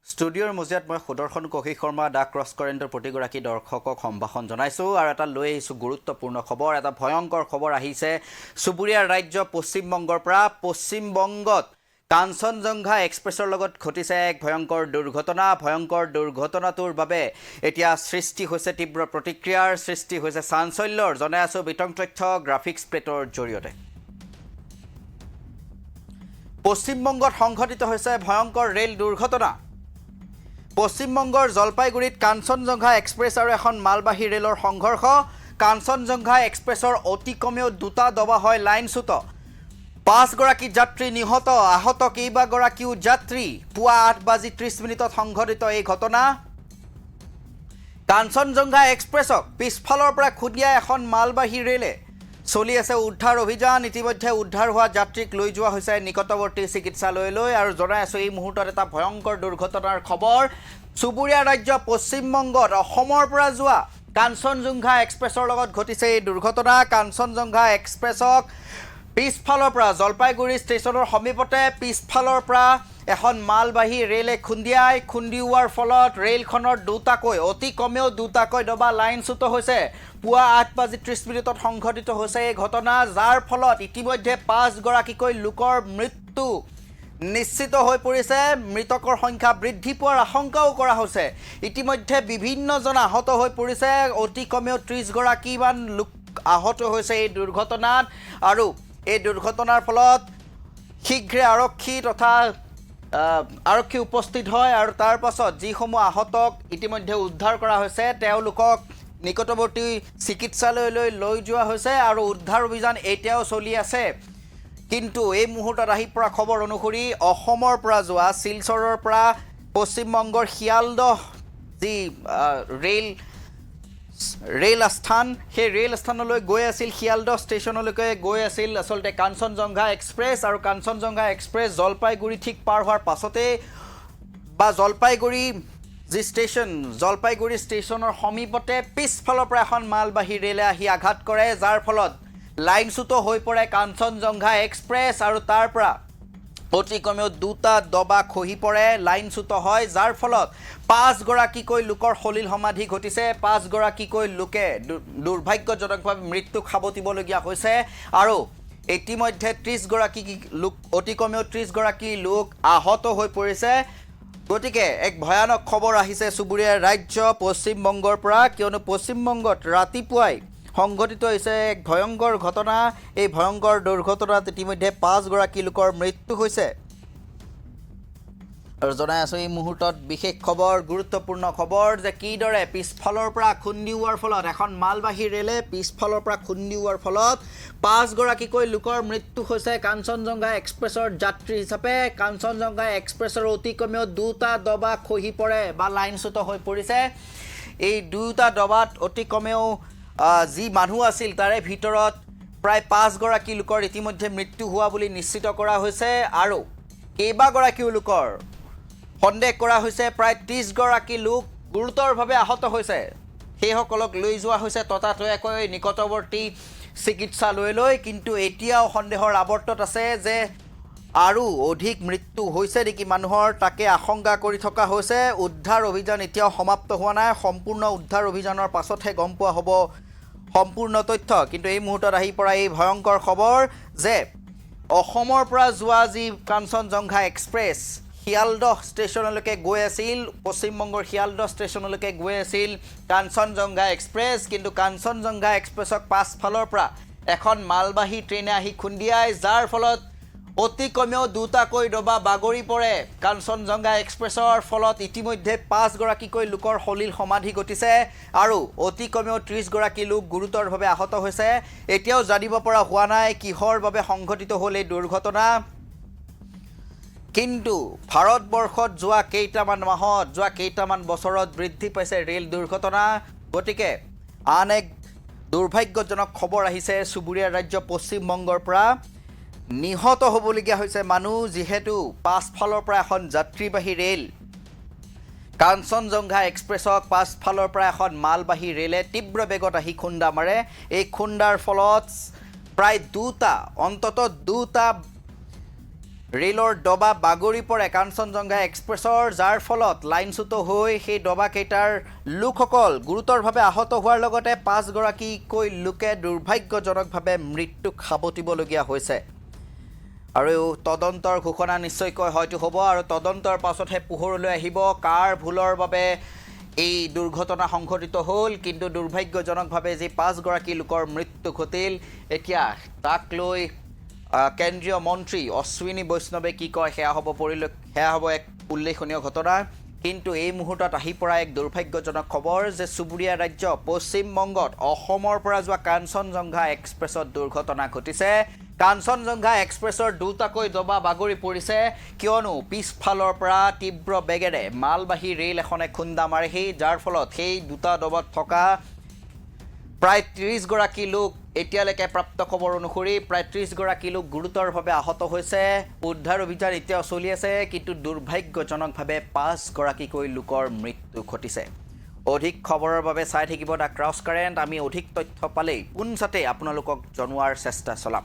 ষ্টুডিঅ'ৰ মজিয়াত মই সুদৰ্শন কৌশিক শৰ্মা দা ক্ৰছ কাৰেণ্টৰ প্ৰতিগৰাকী দৰ্শকক সম্ভাষণ জনাইছোঁ আৰু এটা লৈ আহিছোঁ গুৰুত্বপূৰ্ণ খবৰ এটা ভয়ংকৰ খবৰ আহিছে চুবুৰীয়া ৰাজ্য পশ্চিমবংগৰ পৰা পশ্চিমবংগত কাঞ্চনজংঘা এক্সপ্ৰেছৰ লগত ঘটিছে এক ভয়ংকৰ দুৰ্ঘটনাটোৰ বাবে এতিয়া সৃষ্টি হৈছে তীব্ৰ প্ৰতিক্ৰিয়াৰ সৃষ্টি হৈছে চাঞ্চল্যৰ জনাই আছোঁ বিতং তথ্য গ্ৰাফিক্স প্লেটৰ জৰিয়তে পশ্চিমবংগত সংঘটিত হৈছে ভয়ংকৰ ৰেল দুৰ্ঘটনা পশ্চিমবংগৰ জলপাইগুৰিত কাঞ্চনজংঘা এক্সপ্ৰেছ আৰু এখন মালবাহী ৰেলৰ সংঘৰ্ষ কাঞ্চনজংঘা এক্সপ্ৰেছৰ অতি কমেও দুটা দবা হয় লাইনচ্যুত 5 গৰাকী যাত্ৰী নিহত আহত কেইবাগৰাকীও যাত্ৰী পুৱা 8:30 সংঘটিত এই ঘটনা কাঞ্চনজংঘা এক্সপ্ৰেছক পিছফালৰ পৰা খুদিয়াই এখন মালবাহী ৰেলে চলি আছে উদ্ধাৰ অভিযান ইতিমধ্যে উদ্ধাৰ হোৱা যাত্ৰীক লৈ যোৱা হৈছে নিকটৱৰ্তী চিকিৎসালয়লৈ আৰু জনাই আছোঁ এই মুহূৰ্তত এটা ভয়ংকৰ দুৰ্ঘটনাৰ খবৰ চুবুৰীয়া ৰাজ্য পশ্চিমবংগত অসমৰ পৰা যোৱা কাঞ্চনজংঘা এক্সপ্ৰেছৰ লগত ঘটিছে এই দুৰ্ঘটনা কাঞ্চনজংঘা এক্সপ্ৰেছক পিছফালৰ পৰা জলপাইগুৰি ষ্টেচনৰ সমীপতে পিছফালৰ পৰা এখন মালবাহী ৰেলে খুন্দিওৱাৰ ফলত ৰেলখনৰ দুটাকৈ অতি কমেও দুটাকৈ দবা লাইনচ্যুত হৈছে পুৱা 8:30 সংঘটিত হৈছে এই ঘটনা যাৰ ফলত ইতিমধ্যে 5 গৰাকীকৈ লোকৰ মৃত্যু নিশ্চিত হৈ পৰিছে মৃতকৰ সংখ্যা বৃদ্ধি পোৱাৰ আশংকাও কৰা হৈছে ইতিমধ্যে বিভিন্নজন আহত হৈ পৰিছে অতি কমেও 30 গৰাকীমান লোক আহত হৈছে এই দুৰ্ঘটনাত আৰু এই দুৰ্ঘটনাৰ ফলত শীঘ্ৰে আৰক্ষী উপস্থিত হয় আৰু তাৰ পাছত যিসমূহ আহতক ইতিমধ্যে উদ্ধাৰ কৰা হৈছে তেওঁলোকক নিকটৱৰ্তী চিকিৎসালয়লৈ লৈ যোৱা হৈছে আৰু উদ্ধাৰ অভিযান এতিয়াও চলি আছে কিন্তু এই মুহূৰ্তত আহি পৰা খবৰ অনুসৰি অসমৰ পৰা যোৱা শিলচৰৰ পৰা পশ্চিমবংগৰ শিয়ালদহ যি ৰেল আস্থান সেই ৰেল আস্থানলৈ গৈ আছিল শিয়ালদহ ষ্টেচনলৈকে গৈ আছিল আচলতে কাঞ্চনজংঘা এক্সপ্ৰেছ আৰু কাঞ্চনজংঘা এক্সপ্ৰেছ জলপাইগুৰি ঠিক পাৰ হোৱাৰ পাছতে বা জলপাইগুৰি ষ্টেচনৰ সমীপতে পিছফালৰ পৰা এখন মালবাহী ৰেলে আহি আঘাত কৰে যাৰ ফলত লাইনচ্যুত হৈ পৰে কাঞ্চনজংঘা এক্সপ্ৰেছ আৰু তাৰ পৰা অতি কমেও দুটা দবা খহি পৰে লাইনচ্যুত হয় যাৰ ফলত 5 গৰাকীকৈ লোকৰ সলিল সমাধি ঘটিছে 5 গৰাকীকৈ লোকে দুৰ্ভাগ্যজনকভাৱে মৃত্যুক সাৱটিবলগীয়া হৈছে আৰু ইতিমধ্যে 30 গৰাকী লোক অতি কমেও 30 গৰাকী লোক আহত হৈ পৰিছে গতিকে এক ভয়ানক খবৰ আহিছে চুবুৰীয়া ৰাজ্য পশ্চিমবংগৰ পৰা কিয়নো পশ্চিমবংগত ৰাতিপুৱাই সংঘটিত হৈছে এক ভয়ংকৰ ঘটনা এই ভয়ংকৰ দুৰ্ঘটনাত ইতিমধ্যে 5 গৰাকী লোকৰ মৃত্যু হৈছে আৰু জনাই আছোঁ এই মুহূৰ্তত বিশেষ খবৰ গুৰুত্বপূৰ্ণ খবৰ যে কিদৰে পিছফালৰ পৰা খুন্দিওৱাৰ ফলত এখন মালবাহী ৰেলে পিছফালৰ পৰা খুন্দিওৱাৰ ফলত 5 গৰাকীকৈ লোকৰ মৃত্যু হৈছে কাঞ্চনজংঘা এক্সপ্ৰেছৰ যাত্ৰী হিচাপে কাঞ্চনজংঘা এক্সপ্ৰেছৰ অতি কমেও দুটা দবা খহি পৰে বা লাইনচ্যুত হৈ পৰিছে এই দুটা দবাত অতি কমেও যি মানুহ আছিল তাৰে ভিতৰত প্ৰায় 5 গৰাকী লোকৰ ইতিমধ্যে মৃত্যু হোৱা বুলি নিশ্চিত কৰা হৈছে আৰু কেইবাগৰাকীও লোকৰ সন্দেহ কৰা হৈছে প্ৰায় 30 গৰাকী লোক গুৰুতৰভাৱে আহত হৈছে সেইসকলক লৈ যোৱা হৈছে ততাতৈয়াকৈ নিকটৱৰ্তী চিকিৎসালয়লৈ কিন্তু এতিয়াও সন্দেহৰ আৱৰ্তত আছে যে আৰু অধিক মৃত্যু হৈছে নেকি মানুহৰ তাকে আশংকা কৰি থকা হৈছে উদ্ধাৰ অভিযান এতিয়াও সমাপ্ত হোৱা নাই সম্পূৰ্ণ উদ্ধাৰ অভিযানৰ পাছতহে গম পোৱা হ'ব সম্পূৰ্ণ তথ্য কিন্তু এই মুহূৰ্তত আহি পৰা এই ভয়ংকৰ খবৰ যে অসমৰ পৰা যোৱা যি কাঞ্চনজংঘা এক্সপ্ৰেছ শিয়ালদহ ষ্টেচনলৈকে গৈ আছিল পশ্চিমবংগৰ শিয়ালদহ ষ্টেচনলৈকে গৈ আছিল কাঞ্চনজংঘা এক্সপ্ৰেছ কিন্তু কাঞ্চনজংঘা এক্সপ্ৰেছক পাছফালৰ পৰা এখন মালবাহী ট্ৰেইনে আহি খুন্দিয়াই যাৰ ফলত অতি কমেও দুটাকৈ দবা বাগৰি পৰে কাঞ্চনজংঘা এক্সপ্ৰেছৰ ফলত ইতিমধ্যে 5 গৰাকীকৈ লোকৰ সলিল সমাধি ঘটিছে আৰু অতি কমেও 30 গৰাকী লোক গুৰুতৰভাৱে আহত হৈছে এতিয়াও জানিব পৰা হোৱা নাই কিহৰ বাবে সংঘটিত হ'ল এই দুৰ্ঘটনা কিন্তু ভাৰতবৰ্ষত যোৱা কেইটামান বছৰত বৃদ্ধি পাইছে ৰেল দুৰ্ঘটনা গতিকে আন এক দুৰ্ভাগ্যজনক খবৰ আহিছে চুবুৰীয়া ৰাজ্য পশ্চিমবংগৰ পৰা নিহত হ'বলগীয়া হৈছে মানুহ যিহেতু পাছফালৰ পৰা এখন যাত্ৰীবাহী ৰেল কাঞ্চনজংঘা এক্সপ্ৰেছক পাছফালৰ পৰা এখন মালবাহী ৰেলে তীব্ৰ বেগত আহি খুন্দা মাৰে এই খুন্দাৰ ফলত প্ৰায় অন্ততঃ দুটা ৰেলৰ ডবা বাগৰি পৰে কাঞ্চনজংঘা এক্সপ্ৰেছৰ, যাৰ ফলত লাইনচ্যুত হৈ সেই ডবাকেইটাৰ লোকসকল গুৰুতৰভাৱে আহত হোৱাৰ লগতে 5 গৰাকীকৈ লোকে দুৰ্ভাগ্যজনকভাৱে মৃত্যুক সাৱটিবলগীয়া হৈছে। আৰু তদন্তৰ ঘোষণা নিশ্চয়কৈ হয়তো হ'ব আৰু তদন্তৰ পাছতহে পোহৰলৈ আহিব কাৰ ভুলৰ বাবে এই দুৰ্ঘটনা সংঘটিত হ'ল। কিন্তু দুৰ্ভাগ্যজনকভাৱে যি 5 গৰাকী লোকৰ মৃত্যু ঘটিল, এতিয়া তাক লৈ কেন্দ্ৰীয় মন্ত্ৰী অশ্বিনী বৈষ্ণৱে কি কয় সেয়া হ'ব এক উল্লেখনীয় ঘটনা। কিন্তু এই মুহূৰ্তত আহি পৰা এক দুৰ্ভাগ্যজনক খবৰ যে চুবুৰীয়া ৰাজ্য পশ্চিমবংগত অসমৰ পৰা যোৱা কাঞ্চনজংঘা এক্সপ্ৰেছত দুৰ্ঘটনা ঘটিছে। কাঞ্চনজংঘা এক্সপ্ৰেছৰ দুটাকৈ ডবা বাগৰি পৰিছে, কিয়নো পিছফালৰ পৰা তীব্ৰ বেগেৰে মালবাহী ৰেল এখনে খুন্দা মাৰেহি, যাৰ ফলত সেই দুটা ডবাত থকা প্ৰায় 30 গৰাকী লোক, এতিয়ালৈকে প্ৰাপ্ত খবৰ অনুসৰি প্ৰায় 30 গৰাকী লোক গুৰুতৰভাৱে আহত হৈছে। উদ্ধাৰ অভিযান এতিয়াও চলি আছে, কিন্তু দুৰ্ভাগ্যজনকভাৱে 5 গৰাকীকৈ লোকৰ মৃত্যু ঘটিছে। অধিক খবৰৰ বাবে চাই থাকিব দ্য ক্ৰছ কাৰেণ্ট। আমি অধিক তথ্য পালেই পোনছাতে আপোনালোকক জনোৱাৰ চেষ্টা চলাম।